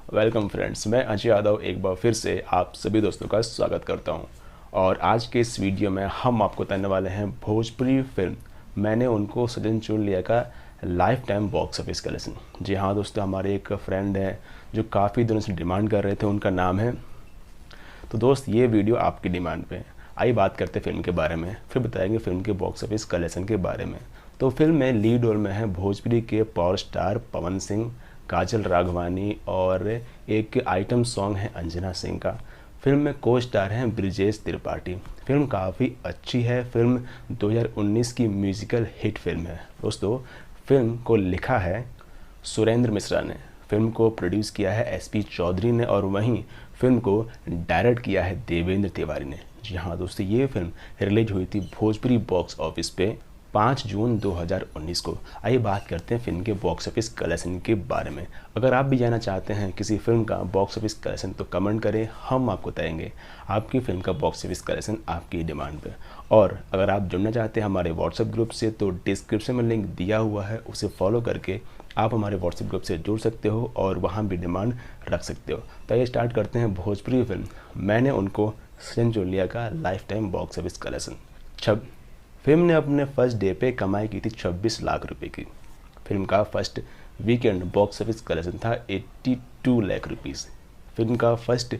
Welcome friends, मैं अजय यादव एक बार फिर से आप सभी दोस्तों का स्वागत करता हूं। और आज के इस वीडियो में हम आपको बताने वाले हैं भोजपुरी फिल्म मैंने उनको सजन चुन लिया का lifetime box office collection. जी हाँ दोस्तों, हमारे एक फ्रेंड हैं जो काफ़ी दिनों से डिमांड कर रहे थे, उनका नाम है। तो दोस्त, ये वीडियो आपकी डिमांड पे है। आइए बात करते हैं फिल्म के बारे में, फिर बताएंगे फिल्म के बॉक्स ऑफिस कलेक्शन के बारे में। तो फिल्म में लीड रोल में है भोजपुरी के पावर स्टार पवन सिंह, काजल राघवानी और एक आइटम सॉन्ग है अंजना सिंह का। फिल्म में को स्टार हैं ब्रिजेश त्रिपाठी। फिल्म काफ़ी अच्छी है। फिल्म 2019 की म्यूजिकल हिट फिल्म है दोस्तों। फिल्म को लिखा है सुरेंद्र मिश्रा ने, फिल्म को प्रोड्यूस किया है एसपी चौधरी ने और वहीं फिल्म को डायरेक्ट किया है देवेंद्र तिवारी ने। जी हाँ दोस्तों, ये फिल्म रिलीज हुई थी भोजपुरी बॉक्स ऑफिस पे 5 जून 2019 को। आइए बात करते हैं फिल्म के बॉक्स ऑफिस कलेक्शन के बारे में। अगर आप भी जानना चाहते हैं किसी फिल्म का बॉक्स ऑफिस कलेक्शन तो कमेंट करें, हम आपको बताएंगे आपकी फिल्म का बॉक्स ऑफिस कलेक्शन आपकी डिमांड पे। और अगर आप जुड़ना चाहते हैं हमारे व्हाट्सएप ग्रुप से तो डिस्क्रिप्शन में लिंक दिया हुआ है, उसे फॉलो करके आप हमारे व्हाट्सएप ग्रुप से जुड़ सकते हो और वहाँ भी डिमांड रख सकते हो। तो ये स्टार्ट करते हैं भोजपुरी फिल्म मैंने उनको सजन चुन लिया का lifetime box office collection. Film ने अपने फर्स्ट डे पे कमाई की थी 26 लाख रुपए की। फिल्म का first weekend box office collection था 82 लाख रुपीज़। फिल्म का first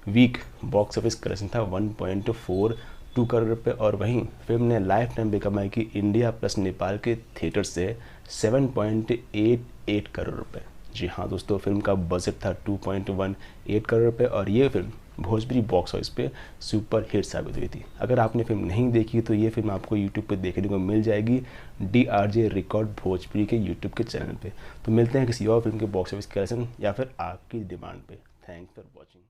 week box office collection था 1.42 करोड़ रुपए। और वहीं फिल्म ने लाइफ टाइम पे कमाई की इंडिया प्लस नेपाल के थिएटर से 7.88 करोड़ रुपए। जी हाँ दोस्तों, फिल्म का बजट था 2.18 करोड़ रुपए और ये फिल्म भोजपुरी बॉक्स ऑफिस पे सुपर हिट साबित हुई थी। अगर आपने फिल्म नहीं देखी तो ये फिल्म आपको यूट्यूब पे देखने को मिल जाएगी, DRJ रिकॉर्ड भोजपुरी के यूट्यूब के चैनल पे। तो मिलते हैं किसी और फिल्म के बॉक्स ऑफिस कलेक्शन या फिर आपकी डिमांड पे। Thanks for watching.